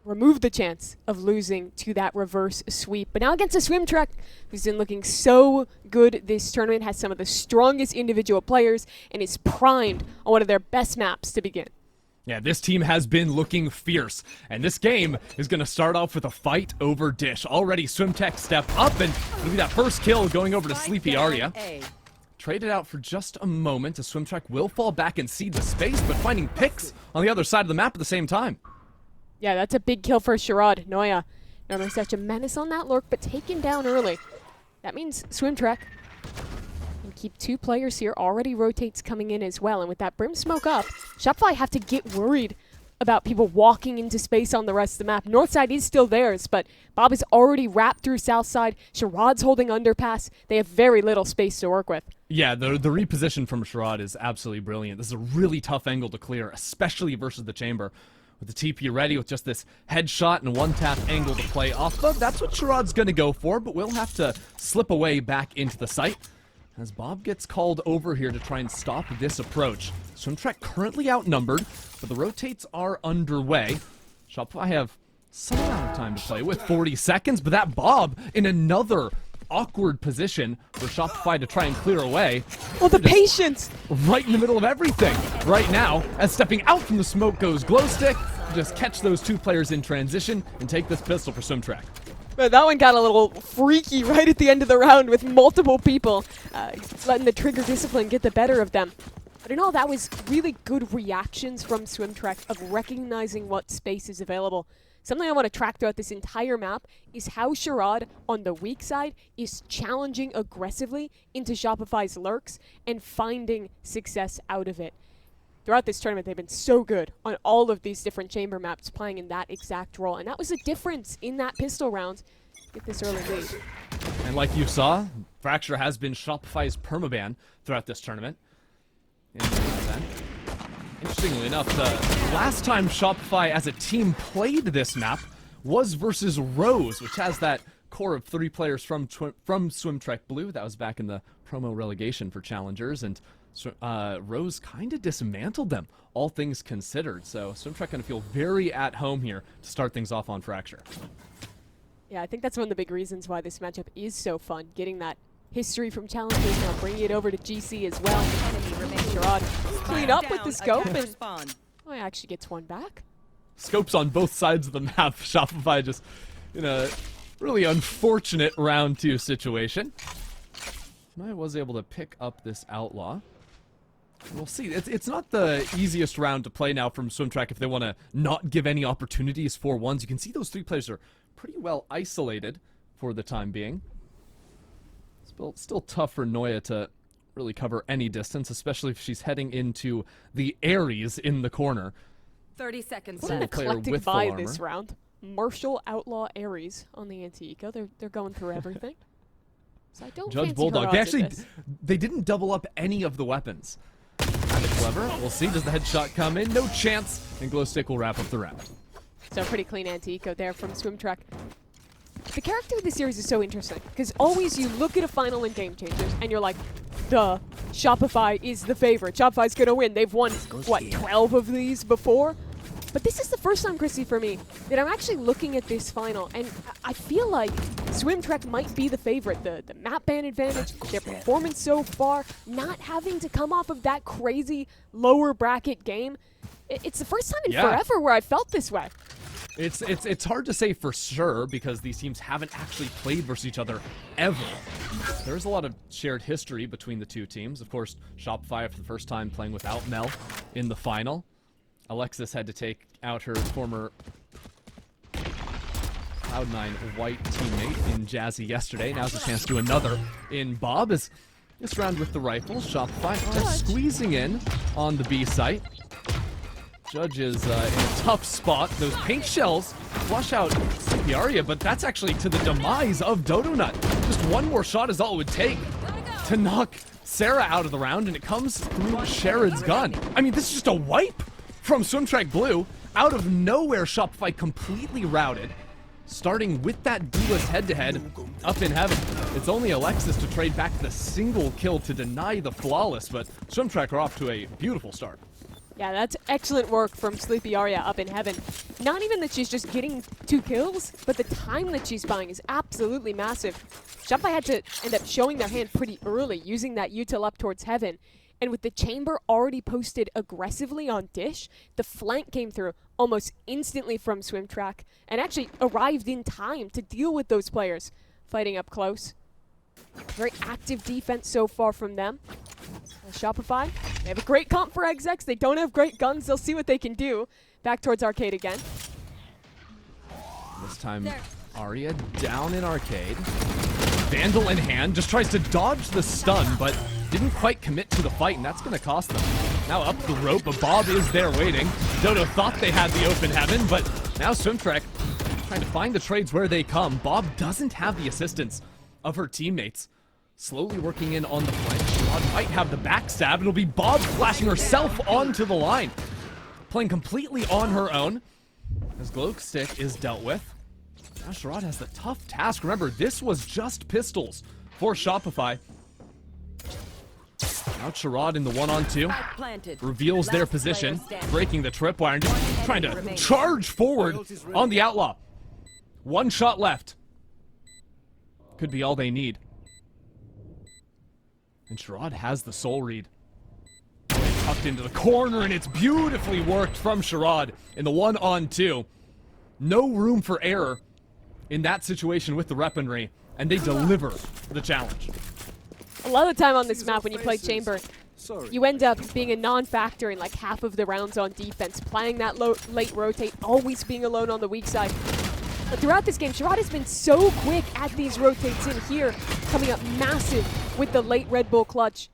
remove the chance of losing to that reverse sweep. But now against a SwimTrek, who's been looking so good this tournament, has some of the strongest individual players, and is primed on one of their best maps to begin. Yeah, this team has been looking fierce, and this game is going to start off with a fight over Dish. Already SwimTech step up, and it'll be that first kill going over to Sleepy Aria. Traded out for just a moment, as SwimTrek will fall back and cede the space, but finding picks on the other side of the map at the same time. Yeah, that's a big kill for Sherrod. Noya, normally such a menace on that lurk, but taken down early. That means SwimTrek can keep 2 players here. Already rotates coming in as well, and with that Brim smoke up, Shopify have to get worried about people walking into space on the rest of the map. North side is still theirs, but Bob is already wrapped through south side. Sherrod's holding underpass. They have very little space to work with. Yeah, the reposition from Sherrod is absolutely brilliant. This is a really tough angle to clear, especially versus the chamber. With the TP ready, with just this headshot and one-tap angle to play off of. That's what Sherrod's going to go for, but we'll have to slip away back into the site as Bob gets called over here to try and stop this approach. SwimTrek currently outnumbered, but the rotates are underway. Shopify have some amount of time to play with, 40 seconds, but that Bob in another awkward position for Shopify to try and clear away. Oh, the patience! Right in the middle of everything right now, as stepping out from the smoke goes Glowstick to just catch those 2 players in transition and take this pistol for SwimTrek. But that one got a little freaky right at the end of the round with multiple people letting the trigger discipline get the better of them. But in all, that was really good reactions from SwimTrek of recognizing what space is available. Something I want to track throughout this entire map is how Sherrod, on the weak side, is challenging aggressively into Shopify's lurks and finding success out of it. Throughout this tournament, they've been so good on all of these different chamber maps, playing in that exact role. And that was a difference in that pistol round. Get this early lead. And like you saw, Fracture has been Shopify's permaban throughout this tournament. Interestingly enough, the last time Shopify as a team played this map was versus Rose, which has that core of 3 players from SwimTrek Blue. That was back in the promo relegation for Challengers, and Rose kind of dismantled them, all things considered. So SwimTrek going to feel very at home here to start things off on Fracture. Yeah, I think that's one of the big reasons why this matchup is so fun, getting that history from Challengers, now bringing it over to GC as well. Sherrod clean up with the scope, and he actually gets one back. Scopes on both sides of the map. Shopify just in a really unfortunate round 2 situation. I was able to pick up this Outlaw. We'll see. It's not the easiest round to play now from SwimTrek if they want to not give any opportunities for ones. You can see those 3 players are pretty well isolated for the time being. Still tough for Noya to really cover any distance, especially if she's heading into the Ares in the corner. 30 seconds What an left. eclectic buy this round. Marshall, Outlaw, Ares on the anti-eco. They're going through everything. So I don't Judge fancy Bulldog. Herods They didn't double up any of the weapons. Kind of clever. We'll see. Does the headshot come in? No chance. And Glowstick will wrap up the round. So pretty clean anti-eco there from SwimTrek. The character of the series is so interesting, because always you look at a final in Game Changers, and you're like, duh, Shopify is the favorite. Shopify's going to win. They've won, what, 12 of these before? But this is the first time, Chrissy, for me, that I'm actually looking at this final, and I feel like SwimTrek might be the favorite. The map ban advantage, their performance so far, not having to come off of that crazy lower bracket game. It's the first time in forever where I felt this way. It's hard to say for sure because these teams haven't actually played versus each other ever. There's a lot of shared history between the 2 teams. Of course, Shopify for the first time playing without Mel in the final. Alexis had to take out her former Cloud9 white teammate in Jazzy yesterday. Now's a chance to do another in Bob. As this round with the rifles, Shopify just squeezing in on the B site. Judge is in a tough spot. Those paint shells flush out Aria, but that's actually to the demise of Dodonut. Just one more shot is all it would take to knock Sarah out of the round, and it comes through Sherrod's gun. I mean, this is just a wipe from SwimTrek Blue. Out of nowhere, Shopify completely routed. Starting with that duelist head-to-head up in heaven. It's only Alexis to trade back the single kill to deny the flawless, but SwimTrek are off to a beautiful start. Yeah, that's excellent work from Sleepy Arya up in heaven. Not even that she's just getting 2 kills, but the time that she's buying is absolutely massive. Shopify had to end up showing their hand pretty early, using that util up towards heaven. And with the chamber already posted aggressively on Dish, the flank came through almost instantly from SwimTrack and actually arrived in time to deal with those players fighting up close. Very active defense so far from them. Shopify, they have a great comp for XX. They don't have great guns. They'll see what they can do. Back towards Arcade again. This time, Arya down in Arcade. Vandal in hand, just tries to dodge the stun, but didn't quite commit to the fight, and that's going to cost them. Now up the rope, but Bob is there waiting. Dodo thought they had the open heaven, but now SwimTrek trying to find the trades where they come. Bob doesn't have the assistance of her teammates. Slowly working in on the flank. Sherrod might have the backstab. It'll be Bob flashing herself onto the line. Playing completely on her own as Glowstick is dealt with. Now Sherrod has the tough task. Remember, this was just pistols for Shopify. Now Sherrod in the 1-on-2. Reveals their position. Breaking the tripwire and just trying to charge forward on the Outlaw. 1 shot left. Could be all they need. And Sherrod has the soul read. Tucked into the corner, and it's beautifully worked from Sherrod in the 1-on-2. No room for error in that situation with the weaponry, and they deliver the challenge. A lot of the time on this map when you play Chamber, you end up being a non-factor in like half of the rounds on defense, playing that late rotate, always being alone on the weak side. But throughout this game, Sherrod has been so quick at these rotates in here, coming up massive with the late Red Bull clutch.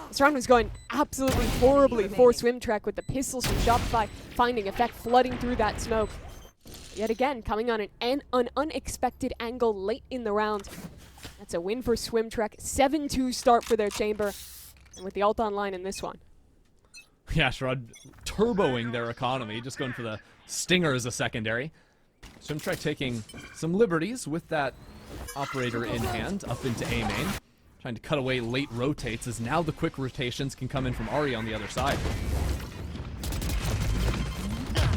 This round was going absolutely horribly for SwimTrack with the pistols from Shopify finding effect, flooding through that smoke. Yet again, coming on an unexpected angle late in the round. That's a win for SwimTrack. 7-2 start for their chamber. And with the ult online in this one. Yeah, Sherrod turboing their economy, just going for the stinger as a secondary. SwimTrack taking some liberties with that operator in hand, up into A main. Trying to cut away late rotates, as now the quick rotations can come in from Ari on the other side.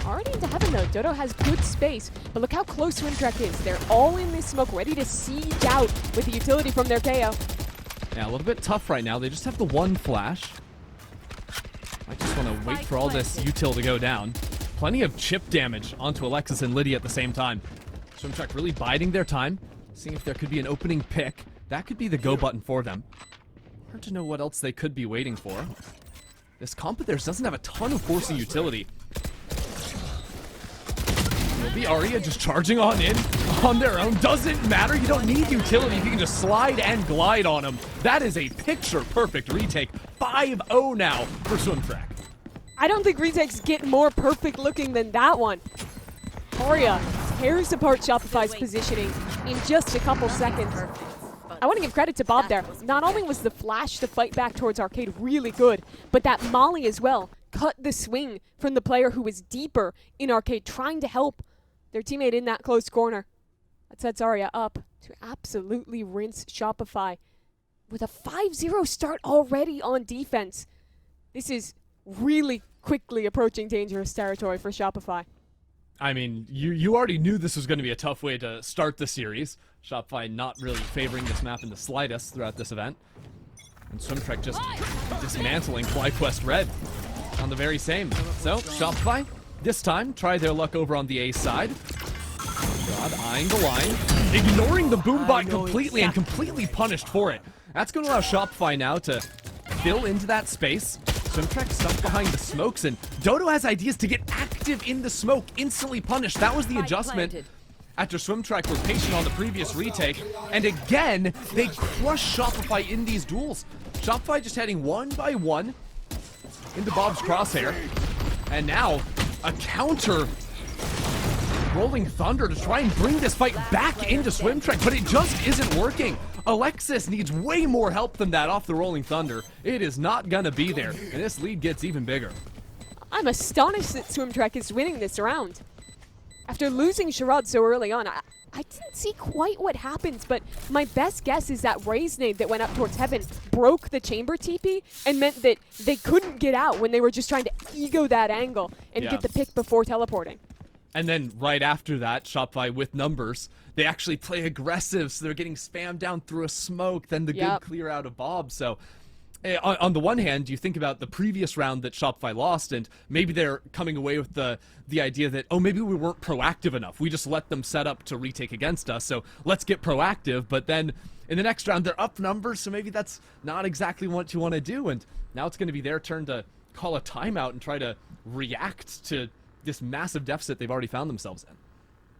Already into heaven though. Dodo has good space, but look how close SwimTrack is. They're all in this smoke, ready to siege out with the utility from their KO. Yeah, a little bit tough right now. They just have the 1 flash. I just want to wait for all this util to go down. Plenty of chip damage onto Alexis and Lydia at the same time. SwimTrack really biding their time, seeing if there could be an opening pick. That could be the go button for them. Hard to know what else they could be waiting for. This comp of theirs doesn't have a ton of forcing utility. It'll be Arya just charging on in on their own. Doesn't matter. You don't need utility. You can just slide and glide on them. That is a picture-perfect retake. 5-0 now for SwimTrack. I don't think retakes get more perfect looking than that one. Arya tears apart Shopify's positioning in just a couple seconds. I want to give credit to Bob there. Not only was the flash to fight back towards Arcade really good, but that Molly as well cut the swing from the player who was deeper in Arcade, trying to help their teammate in that close corner. That sets Arya up to absolutely rinse Shopify with a 5-0 start already on defense. This is really quickly approaching dangerous territory for Shopify. I mean, you already knew this was going to be a tough way to start the series. Shopify not really favoring this map in the slightest throughout this event. And SwimTrack just dismantling FlyQuest Red on the very same. So, Shopify, this time, try their luck over on the A side. God, eyeing the line, ignoring the boombot completely and completely punished for it. That's going to allow Shopify now to fill into that space. SwimTrack stuck behind the smokes, and Dodo has ideas to get active in the smoke, instantly punished. That was the adjustment after SwimTrack were patient on the previous retake. And again, they crush Shopify in these duels. Shopify just heading 1 by 1 into Bob's crosshair. And now, a counter Rolling Thunder to try and bring this fight back into SwimTrack, but it just isn't working. Alexis needs way more help than that off the Rolling Thunder. It is not gonna be there, and this lead gets even bigger. I'm astonished that SwimTrack is winning this round. After losing Sherrod so early on, I didn't see quite what happens, but my best guess is that Ray's nade that went up towards heaven broke the chamber TP and meant that they couldn't get out when they were just trying to ego that angle and get the pick before teleporting. And then right after that, Shopify with numbers, they actually play aggressive, so they're getting spammed down through a smoke, then the good clear out of Bob. So on the one hand, you think about the previous round that Shopify lost, and maybe they're coming away with the idea that, oh, maybe we weren't proactive enough. We just let them set up to retake against us, so let's get proactive. But then in the next round, they're up numbers, so maybe that's not exactly what you want to do. And now it's going to be their turn to call a timeout and try to react to this massive deficit they've already found themselves in.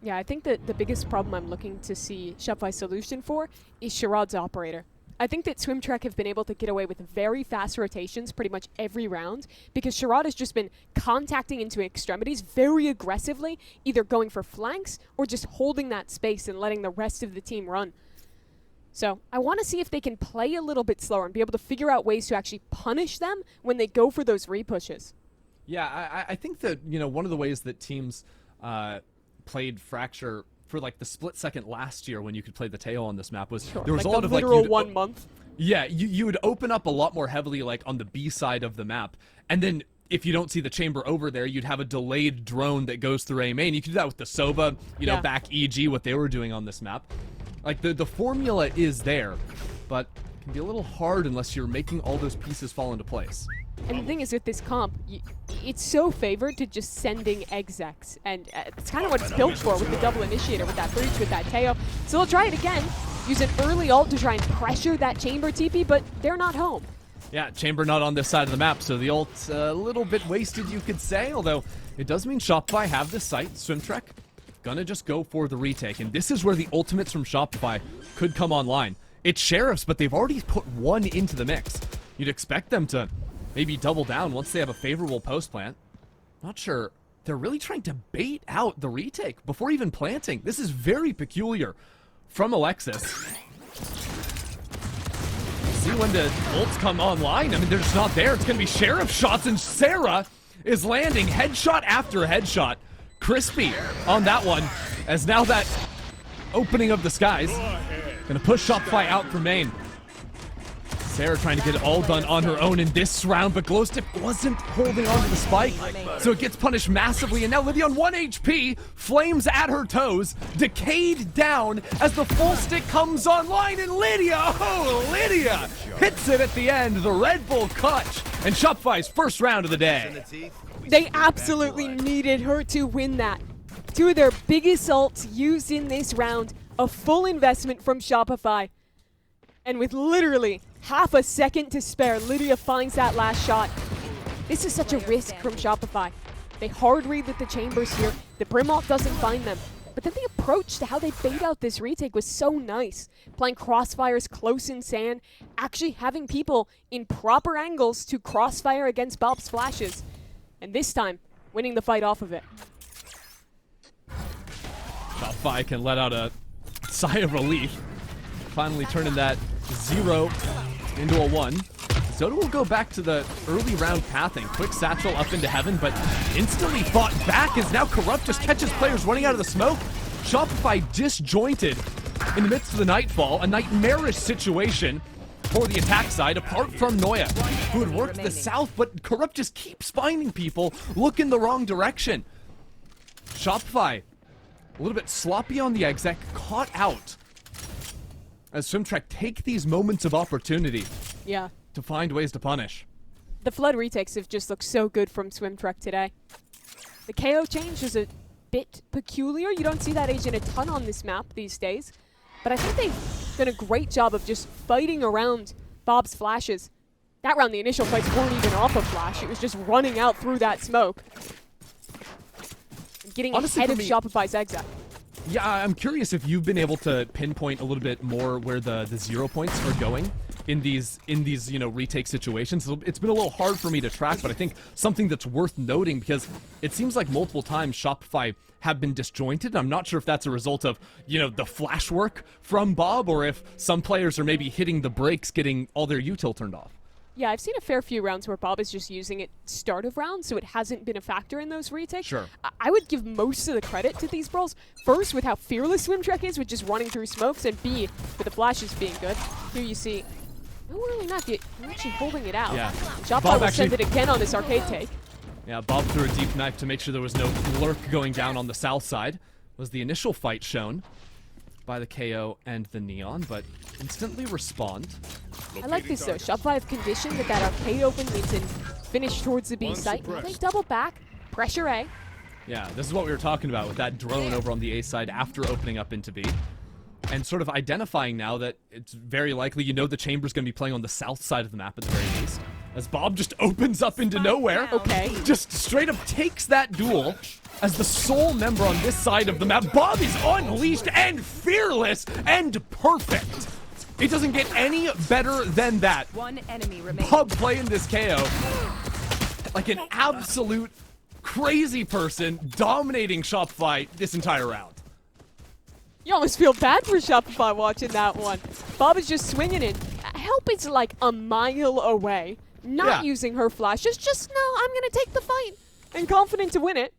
Yeah, I think that the biggest problem I'm looking to see Shopify's solution for is Sherrod's operator. I think that SwimTrek have been able to get away with very fast rotations pretty much every round because Sherrod has just been contacting into extremities very aggressively, either going for flanks or just holding that space and letting the rest of the team run. So I want to see if they can play a little bit slower and be able to figure out ways to actually punish them when they go for those repushes. Yeah, I think that, you know, one of the ways that teams played Fracture for like the split second last year when you could play the Teo on this map was there was like a lot of like literal 1 month. Yeah, you would open up a lot more heavily like on the B side of the map, and then if you don't see the chamber over there, you'd have a delayed drone that goes through A main. You could do that with the Sova, you know, back EG, what they were doing on this map. Like the formula is there, but it can be a little hard unless you're making all those pieces fall into place. And the thing is with this comp, it's so favored to just sending execs, and it's kind of what it's built for with the double initiator, with that breach, with that Teo. So they'll try it again, use an early ult to try and pressure that chamber TP, but they're not home. Yeah, chamber not on this side of the map, so the ult's a little bit wasted, you could say, although it does mean Shopify have this site. SwimTrek gonna just go for the retake, and this is where the ultimates from Shopify could come online. It's Sheriffs, but they've already put one into the mix. You'd expect them to maybe double down once they have a favorable post plant. Not sure. They're really trying to bait out the retake before even planting. This is very peculiar from Alexis. See when the ults come online. I mean, they're just not there. It's going to be Sheriff shots, and Sarah is landing headshot after headshot. Crispy on that one, as now that opening of the skies going to push Shopify out from main. Sarah trying to get it all done on her own in this round, but Glowstick wasn't holding on to the spike, so it gets punished massively, and now Lydia on 1 HP, flames at her toes, decayed down as the full stick comes online, and Lydia hits it at the end, the Red Bull clutch, and Shopify's first round of the day. They absolutely needed her to win that. Two of their biggest ults used in this round, a full investment from Shopify, and with literally half a second to spare, Lydia finds that last shot. This is such a risk from Shopify. They hard read with the chambers here. The Brim ult doesn't find them. But then the approach to how they bait out this retake was so nice. Playing crossfires close in sand, actually having people in proper angles to crossfire against Bob's flashes. And this time, winning the fight off of it. Shopify can let out a sigh of relief. Finally turning that 0 into a 1. Zoda will go back to the early round pathing. Quick satchel up into heaven, but instantly fought back as now Corrupt just catches players running out of the smoke. Shopify disjointed in the midst of the Nightfall. A nightmarish situation for the attack side, apart from Noya, who had worked the south, but Corrupt just keeps finding people look in the wrong direction. Shopify, a little bit sloppy on the exec, caught out as SwimTrek take these moments of opportunity to find ways to punish. The Flood retakes have just looked so good from SwimTrek today. The KO change is a bit peculiar. You don't see that agent a ton on this map these days. But I think they've done a great job of just fighting around Bob's flashes. That round, the initial fights weren't even off a flash. It was just running out through that smoke. And getting ahead of Shopify's exec. Yeah, I'm curious if you've been able to pinpoint a little bit more where the 0 points are going in these you know, retake situations. It's been a little hard for me to track, but I think something that's worth noting, because it seems like multiple times Shopify have been disjointed. I'm not sure if that's a result of, you know, the flash work from Bob, or if some players are maybe hitting the brakes, getting all their util turned off. Yeah, I've seen a fair few rounds where Bob is just using it start of rounds, so it hasn't been a factor in those retakes. Sure. I would give most of the credit to these brawls. First, with how fearless SwimTrek is with just running through smokes, and B, with the flashes being good. Here you see, no early map yet. You're actually holding it out. Yeah. Shopify will send it again on this arcade take. Yeah, Bob threw a deep knife to make sure there was no lurk going down on the south side. Was the initial fight shown by the KO and the Neon, but instantly respond. I like this though. Shopify have conditioned that arcade open means in finish towards the B site. Now they double back, pressure A. Yeah, this is what we were talking about with that drone over on the A side after opening up into B. And sort of identifying now that it's very likely, you know, the chamber's going to be playing on the south side of the map at the very least. As Bob just opens up into nowhere. Okay. Just straight up takes that duel as the sole member on this side of the map. Bob is unleashed and fearless and perfect. It doesn't get any better than that. One enemy remains. Bob playing this KO like an absolute crazy person, dominating Shopify this entire round. You almost feel bad for Shopify watching that one. Bob is just swinging it. Help is like a mile away. Not using her flash. Just no, I'm going to take the fight. And confident to win it.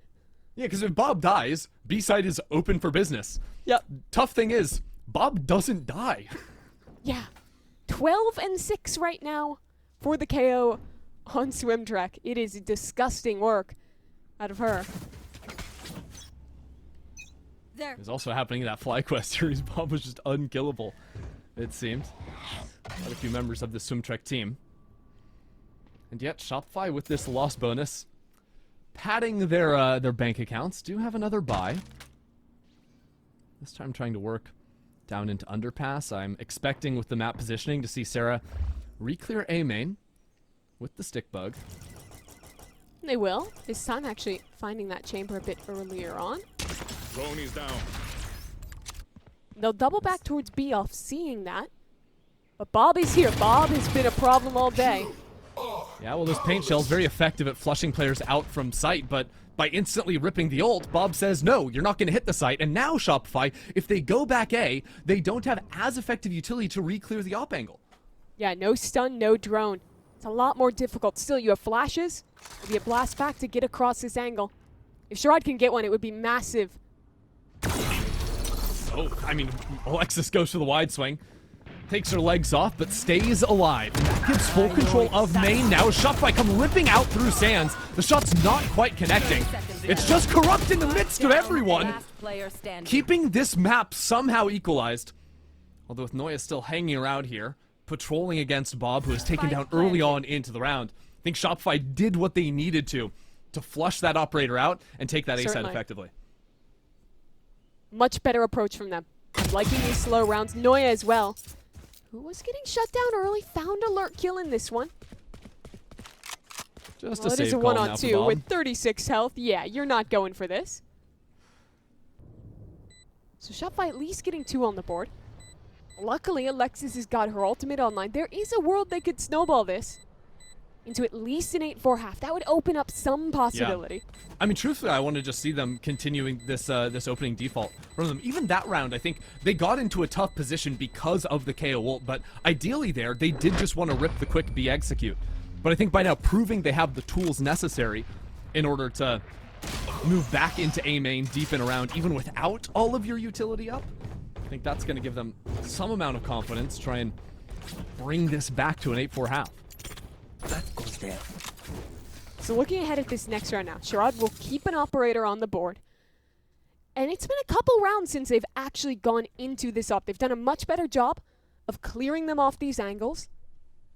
Yeah, because if Bob dies, B-side is open for business. Yep. Tough thing is, Bob doesn't die. Yeah. 12-6 right now for the KO on SwimTrek. It is disgusting work out of her. There. It's also happening in that FlyQuest series. Bob was just unkillable, it seemed. Quite a few members of the SwimTrek team. And yet, Shopify with this loss bonus, padding their bank accounts, do have another buy. This time trying to work down into underpass. I'm expecting with the map positioning to see Sarah re-clear A main with the stick bug. They will. This time actually finding that chamber a bit earlier on. Tony's down. They'll double back towards B off seeing that. But Bob is here. Bob has been a problem all day. Yeah, well, those paint shells very effective at flushing players out from sight, but by instantly ripping the ult, Bob says, no, you're not going to hit the site. And now Shopify, if they go back A, they don't have as effective utility to re-clear the op angle. Yeah, no stun, no drone. It's a lot more difficult. Still, you have flashes. Maybe a blast back to get across this angle. If Sherrod can get one, it would be massive. Oh, I mean, Alexis goes for the wide swing. Takes her legs off, but stays alive. And that gives full control of main now. Shopify come ripping out through Sands. The shot's not quite connecting. It's just Corrupt in the midst of everyone. Keeping this map somehow equalized. Although with Noya still hanging around here, patrolling against Bob, who was taken down early on into the round. I think Shopify did what they needed to flush that operator out and take that A side effectively. Much better approach from them. I'm liking these slow rounds. Noya as well, who was getting shut down early, found a lurk kill in this one. Just well, a it is save a call now for 1-on-2 Bob. with 36 health. Yeah, you're not going for this. So Shopify at least getting 2 on the board. Luckily, Alexis has got her ultimate online. There is a world they could snowball this into at least an 8-4 half. That would open up some possibility. Yeah. I mean, truthfully, I want to just see them continuing this this opening default from them. Even that round, I think they got into a tough position because of the KO ult, but ideally there, they did just want to rip the quick B execute. But I think by now, proving they have the tools necessary in order to move back into A main deep and around, even without all of your utility up, I think that's going to give them some amount of confidence, try and bring this back to an 8-4 half. That goes there. So looking ahead at this next round now, Sherrod will keep an operator on the board. And it's been a couple rounds since they've actually gone into this op. They've done a much better job of clearing them off these angles.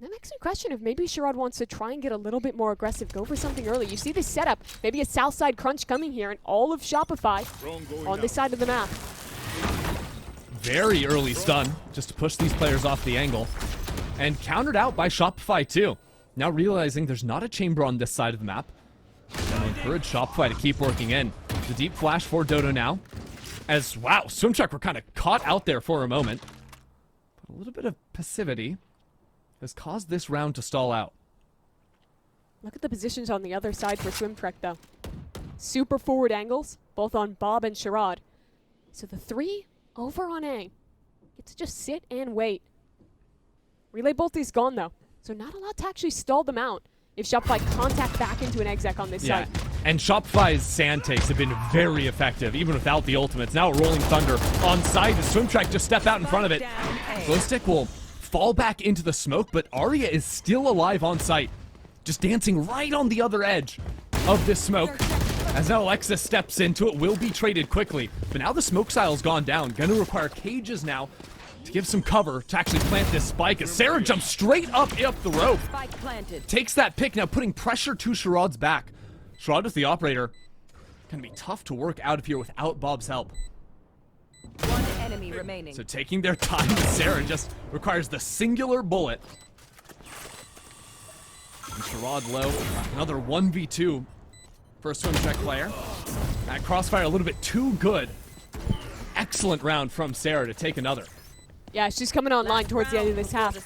That makes me question if maybe Sherrod wants to try and get a little bit more aggressive, go for something early. You see this setup, maybe a south side crunch coming here, and all of Shopify on this side of the map. Very early stun, just to push these players off the angle. And countered out by Shopify too. Now realizing there's not a chamber on this side of the map. And encourage Shopify to keep working in. The deep flash for Dodo now. As, wow, SwimTrek were kind of caught out there for a moment. But a little bit of passivity has caused this round to stall out. Look at the positions on the other side for SwimTrek though. Super forward angles, both on Bob and Sherrod. So the 3 over on A. Get to just sit and wait. Relay bolt is gone though. So not a lot to actually stall them out if Shopify contact back into an exec on this side. And Shopify's sand takes have been very effective, even without the ultimates. Now Rolling Thunder on side. The SwimTrack just step out in front of it. Glowstick will fall back into the smoke, but Arya is still alive on site. Just dancing right on the other edge of this smoke. As now Alexis steps into it, will be traded quickly. But now the smoke sile's gone down. Gonna require cages now to give some cover to actually plant this spike as Sarah jumps straight up the rope. Spike planted. Takes that pick, now putting pressure to Sharad's back. Sharad with the operator. Gonna be tough to work out of here without Bob's help. One enemy remaining. So taking their time with Sarah just requires the singular bullet. And Sharad low. Another 1v2 for a SwimTrack player. That crossfire a little bit too good. Excellent round from Sarah to take another. Yeah, she's coming online towards the end of this half.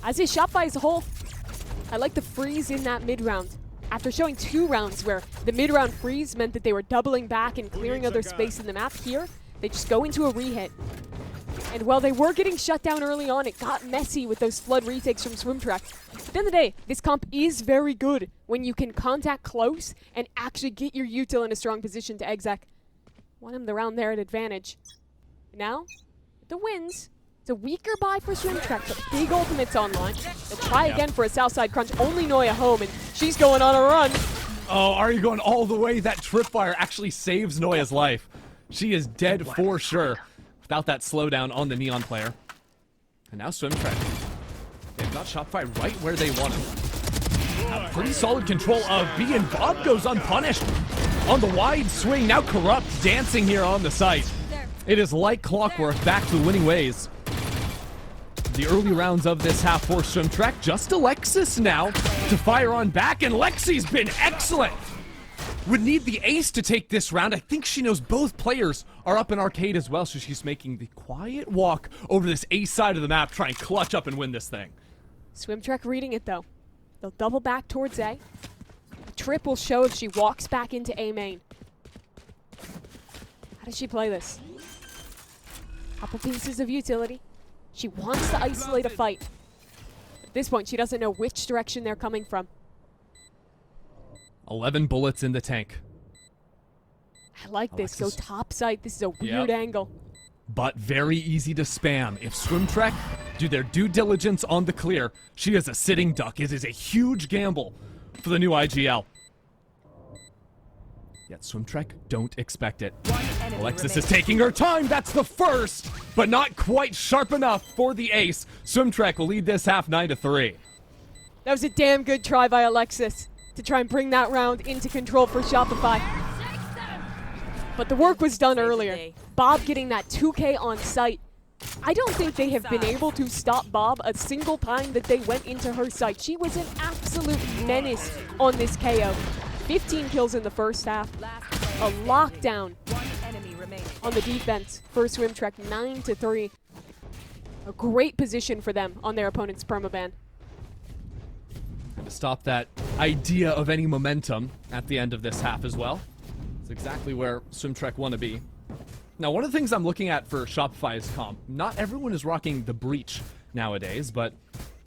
As is Shopify as a whole. I like the freeze in that mid-round. After showing 2 rounds where the mid-round freeze meant that they were doubling back and clearing other space in the map, here, they just go into a re-hit. And while they were getting shut down early on, it got messy with those flood retakes from SwimTrack. At the end of the day, this comp is very good when you can contact close and actually get your util in a strong position to exec. Won him the round there at advantage. Now, the wins. It's a weaker buy for SwimTrack, but big ultimates online. They try again for a Southside crunch. Only Noya home, and she's going on a run. Oh, are you going all the way? That tripwire actually saves Noya's life. She is dead for sure without that slowdown on the Neon player. And now SwimTrack. They've got Shopify right where they want him. Pretty solid control of B, and Bob goes unpunished on the wide swing. Now Corrupt dancing here on the site. It is like clockwork, back to winning ways. The early rounds of this half for SwimTrack, just Alexis now to fire on back, and Lexi's been excellent. Would need the ace to take this round. I think she knows both players are up in arcade as well, so she's making the quiet walk over this ace side of the map, try and clutch up and win this thing. SwimTrack reading it though. They'll double back towards A. The trip will show if she walks back into A main. How does she play this? Couple pieces of utility. She wants to isolate a fight. At this point, she doesn't know which direction they're coming from. 11 bullets in the tank. I like this. Go Alexis. top side. This is a weird angle. But very easy to spam. If SwimTrack do their due diligence on the clear, she is a sitting duck. It is a huge gamble for the new IGL. Yet SwimTrack don't expect it. Alexis is taking her time. That's the first, but not quite sharp enough for the ace. SwimTrack will lead this half 9-3. That was a damn good try by Alexis to try and bring that round into control for Shopify. But the work was done earlier. Bob getting that 2K on site. I don't think they have been able to stop Bob a single time that they went into her site. She was an absolute menace on this KO. 15 kills in the first half. A lockdown on the defense for SwimTrack, 9-3. A great position for them on their opponent's permaban. To stop that idea of any momentum at the end of this half as well. It's exactly where SwimTrack want to be. Now, one of the things I'm looking at for Shopify's comp, not everyone is rocking the Breach nowadays, but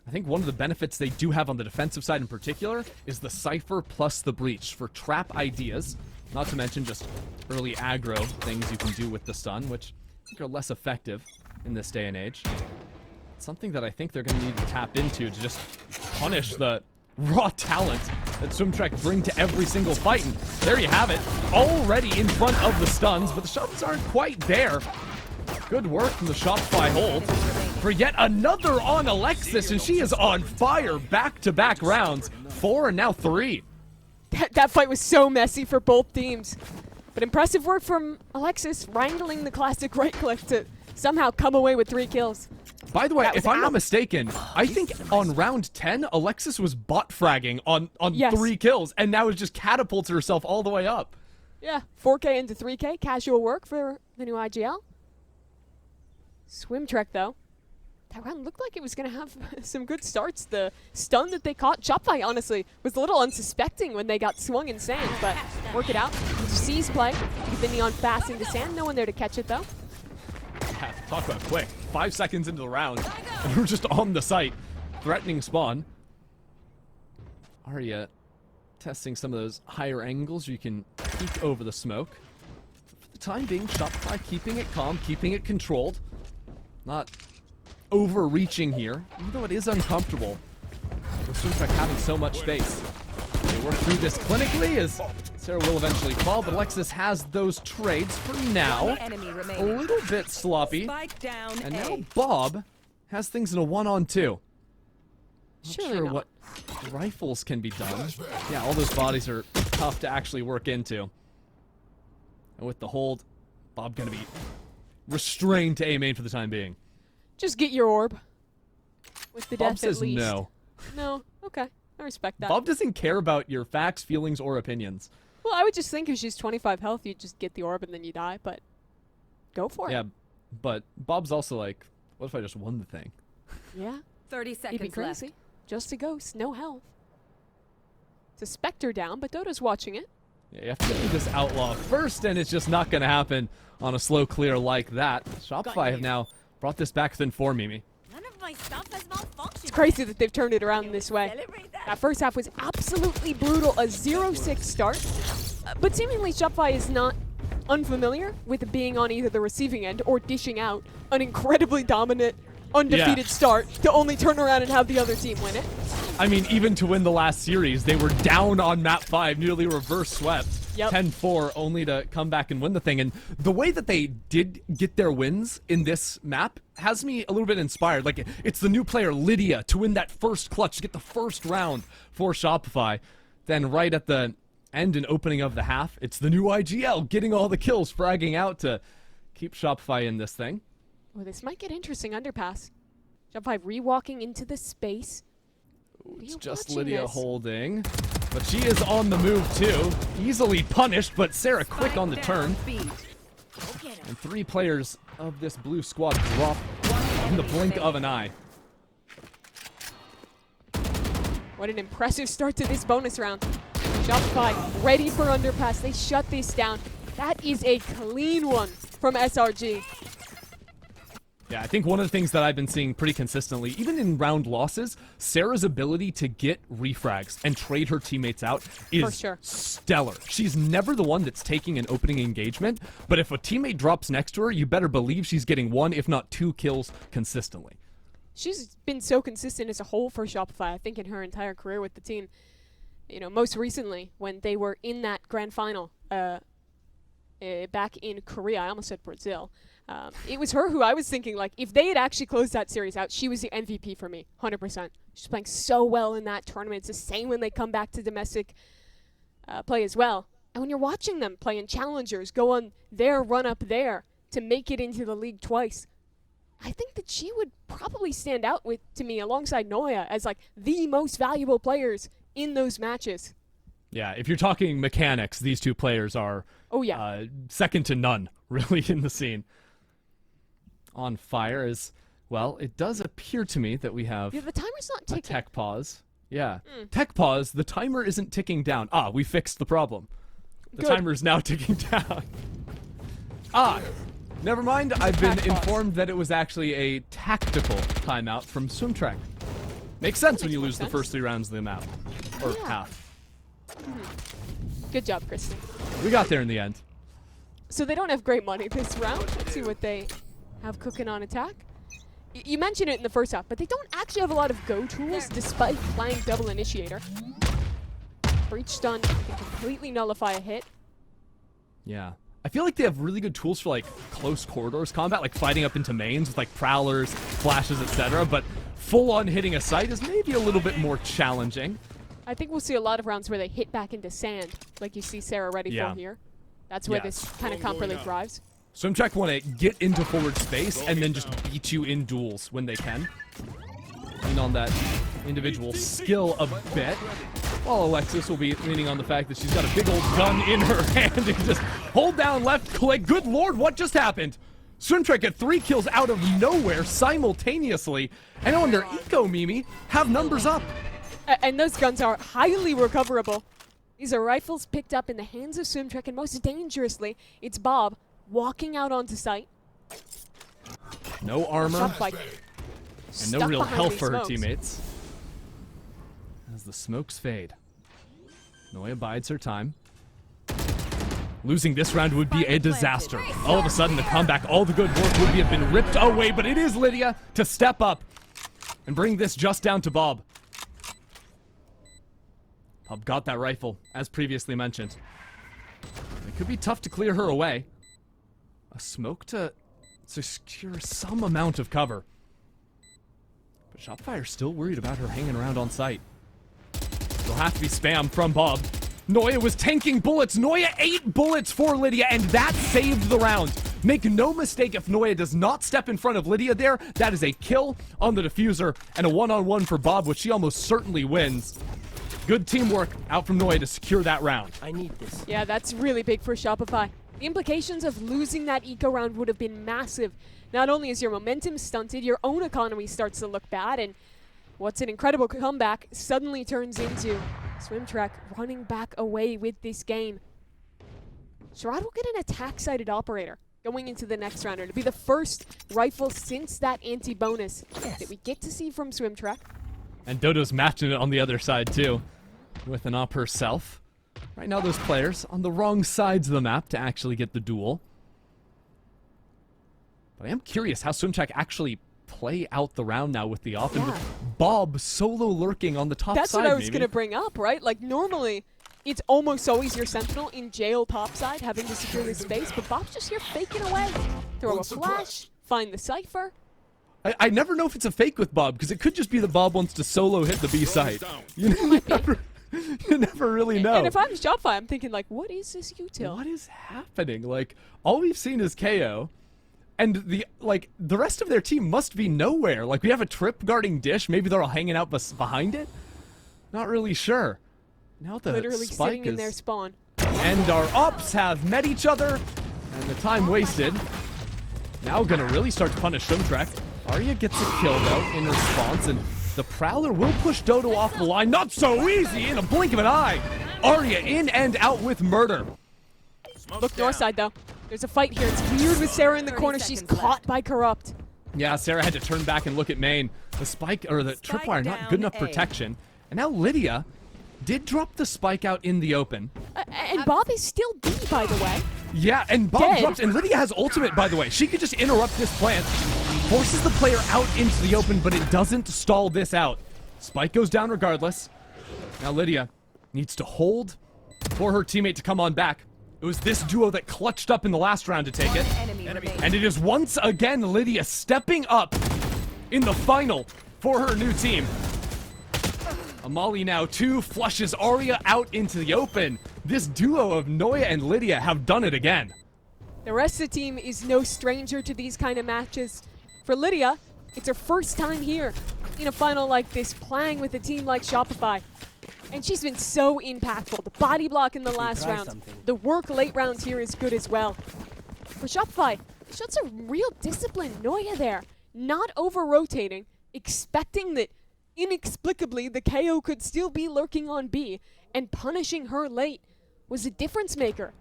I think one of the benefits they do have on the defensive side in particular is the Cypher plus the Breach for trap ideas, not to mention just early aggro things you can do with the stun, which I think are less effective in this day and age. It's something that I think they're going to need to tap into to just punish the raw talent that SwimTrack bring to every single fight. And there you have it, already in front of the stuns, but the shots aren't quite there. Good work from the Shopify hold for yet another on Alexis, and she is on fire. Back-to-back rounds, 4 and now 3. That fight was so messy for both teams. But impressive work from Alexis, wrangling the classic right click to somehow come away with 3 kills. By the way, if I'm not mistaken, I think on round 10, Alexis was bot fragging on Yes. 3 kills, and now has just catapulted herself all the way up. Yeah, 4K into 3K, casual work for the new IGL. SwimTrack, though. That round looked like it was going to have some good starts. The stun that they caught, Shopify, honestly, was a little unsuspecting when they got swung in sand, but work it out. Seize play, get the Neon fast into sand. No one there to catch it, though. Yeah, talk about quick. 5 seconds into the round, and we're just on the site. Threatening spawn. Arya testing some of those higher angles. You can peek over the smoke. For the time being, Shopify keeping it calm, keeping it controlled. Not overreaching here, even though it is uncomfortable. With SwimTrek having so much space. They work through this clinically as Sarah will eventually fall, but Alexis has those trades for now. One enemy A remaining. little bit sloppy. Spike down And A. now Bob has things in a 1-on-2. Not Surely sure not. what rifles can be done. Yeah, all those bodies are tough to actually work into. And with the hold, Bob gonna be restrained to A main for the time being. Just get your orb. With the Bob death says at least. no. No. Okay. I respect that. Bob doesn't care about your facts, feelings, or opinions. Well, I would just think if she's 25 health, you just get the orb and then you die, but go for Yeah, it. but Bob's also like, what if I just won the thing? Yeah. 30 You'd be seconds crazy. left. Just a ghost, no health. It's a Spectre down, but Dota's watching it. Yeah, you have to do this outlaw first, and it's just not going to happen on a slow clear like that. Shopify have now brought this back within 4, Mimi. None of my stuff has malfunctioned. It's crazy that they've turned it around this way. Celebrate that. That first half was absolutely brutal, a 0-6 start. But seemingly Shopify is not unfamiliar with being on either the receiving end or dishing out an incredibly dominant, undefeated start to only turn around and have the other team win it. I mean, even to win the last series, they were down on map 5, nearly reverse swept. Yep. 10-4, only to come back and win the thing. And the way that they did get their wins in this map has me a little bit inspired. Like, it's the new player, Lydia, to win that first clutch, to get the first round for Shopify. Then right at the end and opening of the half, it's the new IGL getting all the kills, fragging out to keep Shopify in this thing. Well, this might get interesting underpass. Shopify rewalking into the space. It's You're just watching Lydia this. holding. But she is on the move too. Easily punished, but Sarah quick on the turn. B. And 3 players of this blue squad drop in the blink of an eye. What an impressive start to this bonus round. Shopify ready for underpass. They shut this down. That is a clean one from SRG. Yeah, I think one of the things that I've been seeing pretty consistently, even in round losses, Sarah's ability to get refrags and trade her teammates out is sure. stellar. She's never the one that's taking an opening engagement, but if a teammate drops next to her, you better believe she's getting 1, if not 2 kills consistently. She's been so consistent as a whole for Shopify, I think, in her entire career with the team. You know, most recently, when they were in that grand final back in Korea, I almost said Brazil. It was her who I was thinking, like, if they had actually closed that series out, she was the MVP for me, 100%. She's playing so well in that tournament. It's the same when they come back to domestic play as well. And when you're watching them play in challengers, go on their run up there to make it into the league twice, I think that she would probably stand out to me alongside Noya as, like, the most valuable players in those matches. Yeah, if you're talking mechanics, these 2 players are second to none, really, in the scene. On fire is, well, it does appear to me that we have Yeah, the timer's not a ticking. tech pause. Yeah. Tech pause, the timer isn't ticking down. Ah, we fixed the problem. The Good. timer is now ticking down. Never mind. I've been Tac pause. informed that it was actually a tactical timeout from SwimTrek. Makes sense when you lose the first 3 rounds of the map. Or Yeah. half. Good job, Kristen. We got there in the end. So they don't have great money this round. Let's see what they have cooking on attack. You mentioned it in the first half, but they don't actually have a lot of go tools despite playing double initiator. Breach stun can completely nullify a hit. Yeah. I feel like they have really good tools for, like, close corridors combat, like fighting up into mains with, like, prowlers, flashes, etc. But full-on hitting a site is maybe a little bit more challenging. I think we'll see a lot of rounds where they hit back into sand, like you see Sarah ready for here. That's where this kind of comp really thrives. SwimTrek want to get into forward space and then just beat you in duels when they can. Lean on that individual skill a bit. While Alexis will be leaning on the fact that she's got a big old gun in her hand and just hold down left click. Good lord, what just happened? SwimTrek get 3 kills out of nowhere simultaneously. And on their eco, Mimi, have numbers up. And those guns are highly recoverable. These are rifles picked up in the hands of SwimTrek, and most dangerously, it's Bob walking out onto site. No armor Shopify and stuck no real behind health these for her smokes. teammates. as the smokes fade. Noya bides her time. Losing this round would be a disaster. All of a sudden, the comeback, all the good work would have been ripped away, but it is Lydia to step up and bring this just down to Bob. Bob got that rifle, as previously mentioned. It could be tough to clear her away. A smoke to secure some amount of cover. But Shopfire's still worried about her hanging around on site. There'll have to be spam from Bob. Noya was tanking bullets. Noya 8 bullets for Lydia, and that saved the round. Make no mistake, if Noya does not step in front of Lydia there, that is a kill on the diffuser and a one-on-one for Bob, which she almost certainly wins. Good teamwork out from Noya to secure that round. I need this. Yeah, that's really big for Shopify. The implications of losing that eco round would have been massive. Not only is your momentum stunted, your own economy starts to look bad, and what's an incredible comeback suddenly turns into SwimTrek running back away with this game. Sherrod will get an attack-sided operator going into the next round. It'll be the first rifle since that anti-bonus that we get to see from SwimTrek. And Dodo's matching it on the other side, too, with an op herself. Right now, those players on the wrong sides of the map to actually get the duel. But I am curious how SwimTrek actually play out the round now with the op, and with Bob solo lurking on the top side. That's what I was going to bring up, right? Like, normally, it's almost always your Sentinel in jail topside having to secure the space, but Bob's just here faking away. Throw a flash, find the Cypher. I never know if it's a fake with Bob, because it could just be that Bob wants to solo hit the B site. You never really know. And if I'm Shopify, I'm thinking, like, what is this util? What is happening? Like, all we've seen is KO. And the rest of their team must be nowhere. Like, we have a trip guarding Dish. Maybe they're all hanging out behind it. Not really sure. Now the literally spike sitting in their spawn. And our ops have met each other, and the time wasted. Now gonna really start to punish SwimTrek. Arya gets a kill though in response, and the Prowler will push Dodo off the line. Not so easy in a blink of an eye. Arya in and out with murder. Look north side though. There's a fight here. It's weird with Sarah in the corner. She's caught by Corrupt. Yeah, Sarah had to turn back and look at main. The spike, or the tripwire, not good enough protection. And now Lydia did drop the spike out in the open. And Bob is still D, by the way. Yeah, and Bob drops, and Lydia has ultimate, by the way. She could just interrupt this plant. Forces the player out into the open, but it doesn't stall this out. Spike goes down regardless. Now Lydia needs to hold for her teammate to come on back. It was this duo that clutched up in the last round to take it. And it is once again Lydia stepping up in the final for her new team. Amali now 2 flushes Arya out into the open. This duo of Noya and Lydia have done it again. The rest of the team is no stranger to these kind of matches. For Lydia, it's her first time here in a final like this, playing with a team like Shopify. And she's been so impactful. The body block in the last round. The work late rounds here is good as well. For Shopify, it shows a real discipline. Noya there, not over-rotating, expecting that inexplicably the KO could still be lurking on B, and punishing her late was a difference maker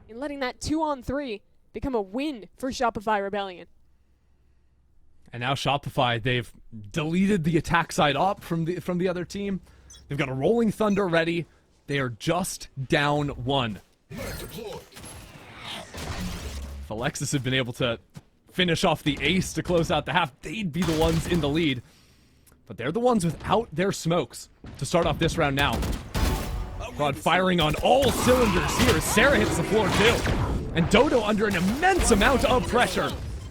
in letting that 2-on-3 become a win for Shopify Rebellion. And now Shopify, they've deleted the attack side op from the other team. They've got a Rolling Thunder ready. They are just down 1. If Alexis had been able to finish off the ace to close out the half, they'd be the ones in the lead. But they're the ones without their smokes to start off this round now. Rod firing on all cylinders here. Sarah hits the floor too. And Dodo under an immense amount of pressure.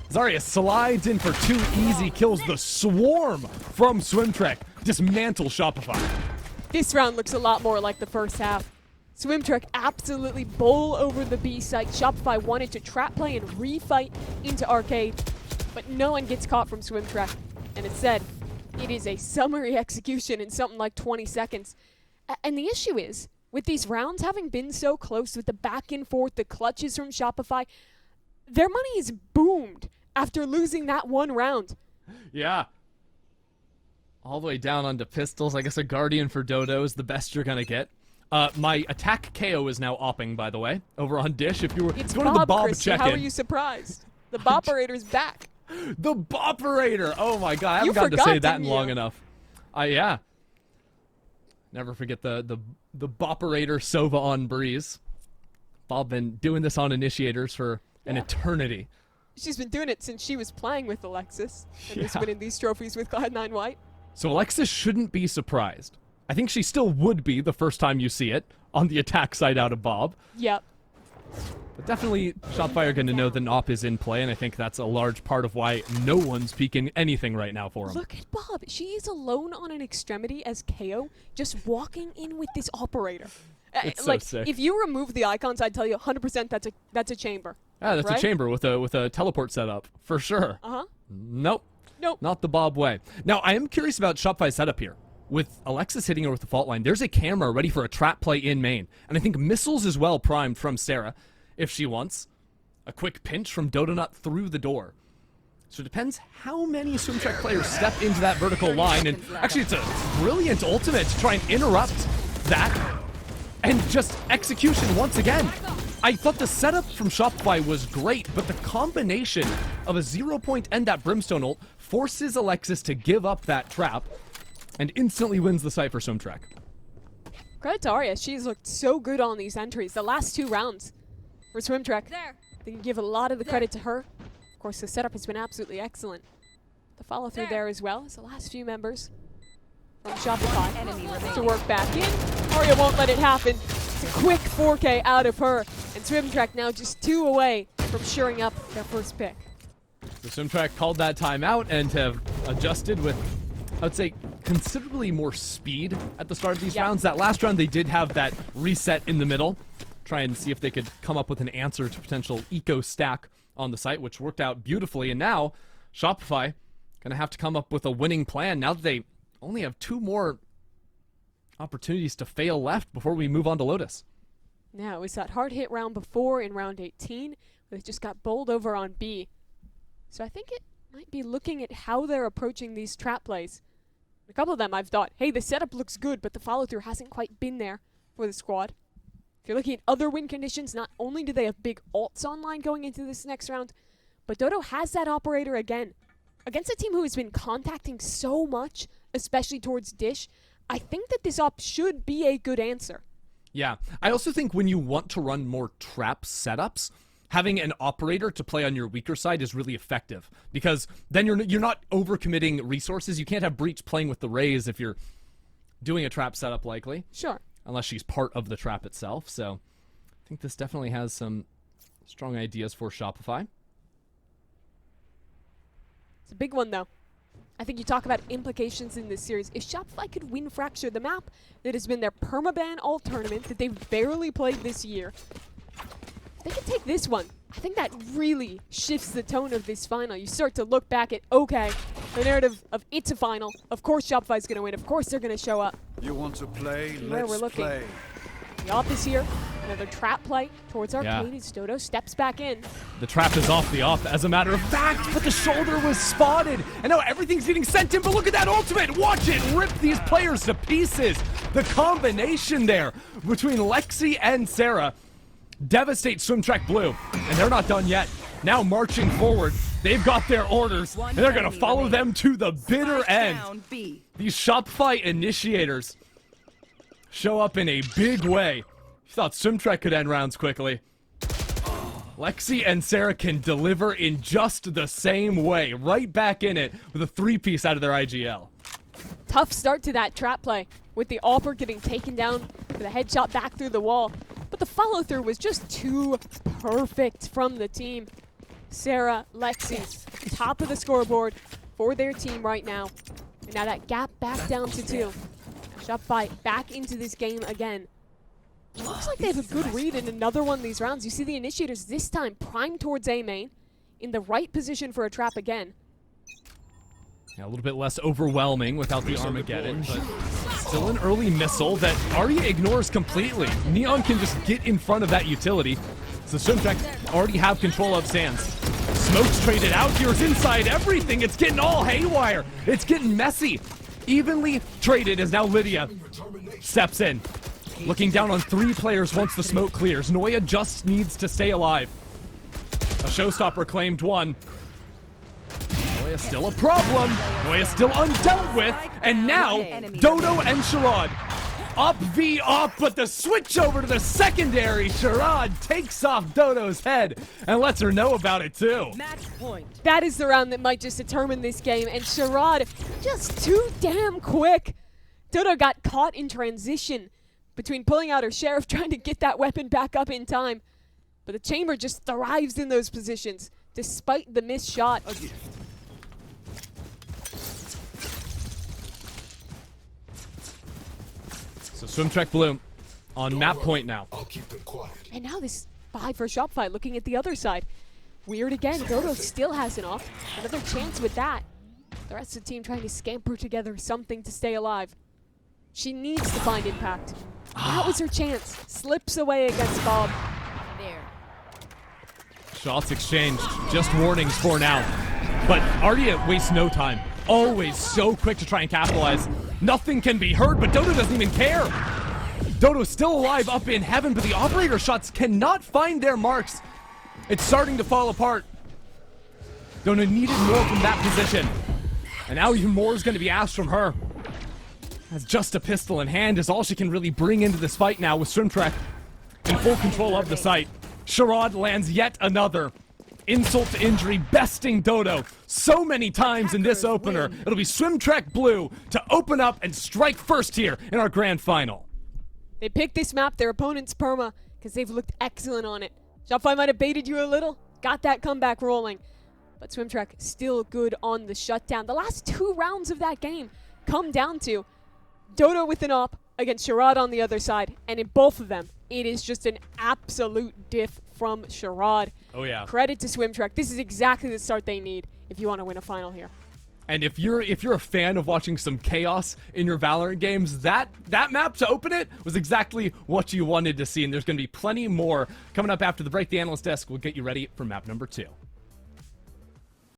Zarya slides in for 2 easy kills. The swarm from SwimTrek dismantle Shopify. This round looks a lot more like the first half. SwimTrek absolutely bowl over the B site. Shopify wanted to trap play and refight into Arcade, but no one gets caught from SwimTrek. And instead, it is a summary execution in something like 20 seconds. And the issue is, with these rounds having been so close, with the back and forth, the clutches from Shopify, their money is boomed after losing that one round. Yeah. All the way down onto pistols. I guess a Guardian for Dodo is the best you're gonna get. My attack KO is now opping, by the way, over on Dish. If you were it's going to the Bob Christian. check-in. How are you surprised? The Boperator's back. The Boperator! Oh my god, I haven't You gotten to forgot, say that in didn't long you? enough. Yeah. Never forget the Boperator Sova on Breeze. Bob been doing this on initiators for an eternity. She's been doing it since she was playing with Alexis and was winning these trophies with Cloud9 White. So Alexis shouldn't be surprised. I think she still would be the first time you see it on the attack side out of Bob. Yep. But definitely Shopify are going to know the NOP is in play, and I think that's a large part of why no one's peeking anything right now for him. Look at Bob. She is alone on an extremity as KO, just walking in with this operator. It's so sick. If you remove the icons, I'd tell you 100% that's a chamber. Yeah, that's right? a chamber with a teleport setup, for sure. Uh-huh. Nope. Nope. Not the Bob way. Now, I am curious about Shopify's setup here. With Alexis hitting her with the fault line, there's a camera ready for a trap play in main. And I think missiles as well primed from Sarah, if she wants. A quick pinch from Dodonut through the door. So it depends how many SwimTrek players step into that vertical line. And actually, it's a brilliant ultimate to try and interrupt that. And just execution once again. I thought the setup from Shopify was great, but the combination of a 0 point and that Brimstone ult forces Alexis to give up that trap and instantly wins the site for SwimTrek. Credit to Arya. She's looked so good on these entries. The last 2 rounds for SwimTrek. They can give a lot of the credit to her. Of course, the setup has been absolutely excellent. The follow-through there as well as the last few members from Shopify to work back in. Arya won't let it happen. It's a quick 4K out of her. And SwimTrek now just 2 away from shoring up their first pick. The SwimTrek called that timeout and have adjusted with, I would say, considerably more speed at the start of these rounds. That last round, they did have that reset in the middle. Try and see if they could come up with an answer to potential eco stack on the site, which worked out beautifully. And now, Shopify gonna have to come up with a winning plan now that they only have 2 more opportunities to fail left before we move on to Lotus. Now, it was that hard hit round before in round 18, where they just got bowled over on B. So I think it might be looking at how they're approaching these trap plays. A couple of them I've thought, hey, the setup looks good, but the follow-through hasn't quite been there for the squad. If you're looking at other win conditions, not only do they have big ults online going into this next round, but Dodo has that operator again. Against a team who has been contacting so much, especially towards Dish, I think that this op should be a good answer. Yeah, I also think when you want to run more trap setups, having an operator to play on your weaker side is really effective, because then you're not overcommitting resources. You can't have Breach playing with the Rays if you're doing a trap setup, likely. Sure. Unless she's part of the trap itself. So I think this definitely has some strong ideas for Shopify. It's a big one, though. I think you talk about implications in this series. If Shopify could win Fracture, the map that has been their permaban all tournament that they've barely played this year, if they could take this one, I think that really shifts the tone of this final. You start to look back at, okay, the narrative of it's a final. Of course Shopify's going to win. Of course they're going to show up. You want to play? Where we're Let's looking. play. The op is here. Another trap play towards Arcade as Dodo steps back in. The trap is off the off, as a matter of fact, but the shoulder was spotted. And now everything's getting sent in, but look at that ultimate. Watch it rip these players to pieces. The combination there between Lexi and Sarah devastates SwimTrek Blue. And they're not done yet. Now marching forward, they've got their orders, and they're going to follow them to the bitter end. These Shopify initiators show up in a big way. You thought SwimTrek could end rounds quickly. Lexi and Sarah can deliver in just the same way. Right back in it with a 3-piece out of their IGL. Tough start to that trap play with the AWPer getting taken down with a headshot back through the wall. But the follow-through was just too perfect from the team. Sarah, Lexi, top of the scoreboard for their team right now. And now that gap back down to 2. Shopify back into this game again. It looks like they have a good read in another one of these rounds. You see the initiators this time primed towards A main, in the right position for a trap again. Yeah, a little bit less overwhelming without the Armageddon, but still an early missile that Arya ignores completely. Neon can just get in front of that utility. So SwimTrek already have control of Sands. Smoke's traded out here. It's inside everything. It's getting all haywire. It's getting messy. Evenly traded as now Lydia steps in. Looking down on 3 players once the smoke clears. Noya just needs to stay alive. A showstopper claimed 1. Noya still a problem. Noya still undealt with. And now, Dodo and Sherrod Up V up, but the switch over to the secondary. Sherrod takes off Dodo's head and lets her know about it too. Match point. That is the round that might just determine this game, and Sherrod just too damn quick. Dodo got caught in transition between pulling out her sheriff, trying to get that weapon back up in time. But the chamber just thrives in those positions, despite the missed shot. So SwimTrek Blue on map point now. I'll keep them quiet. And now this 5 for Shopify looking at the other side. Weird again, Dodo still has an off. Another chance with that. The rest of the team trying to scamper together something to stay alive. She needs to find impact. That was her chance. Slips away against Bob. There. Shots exchanged. Just warnings for now. But Raidiant wastes no time. Always so quick to try and capitalize. Nothing can be heard, but Dodo doesn't even care. Dodo's still alive up in heaven, but the operator shots cannot find their marks. It's starting to fall apart. Dodo needed more from that position. And now even more is going to be asked from her. As just a pistol in hand is all she can really bring into this fight now with SwimTrek in full control of the site. Sherrod lands yet another insult to injury, besting Dodo so many times in this opener. It'll be SwimTrek Blue to open up and strike first here in our grand final. They picked this map, their opponent's perma, because they've looked excellent on it. Shopify might have baited you a little, got that comeback rolling. But SwimTrek still good on the shutdown. The last 2 rounds of that game come down to Dodo with an op against Sherrod on the other side. And in both of them, it is just an absolute diff from Sherrod. Oh yeah. Credit to SwimTrek. This is exactly the start they need if you want to win a final here. And if you're a fan of watching some chaos in your Valorant games, that map to open it was exactly what you wanted to see. And there's going to be plenty more coming up after the break. The analyst desk will get you ready for map number 2.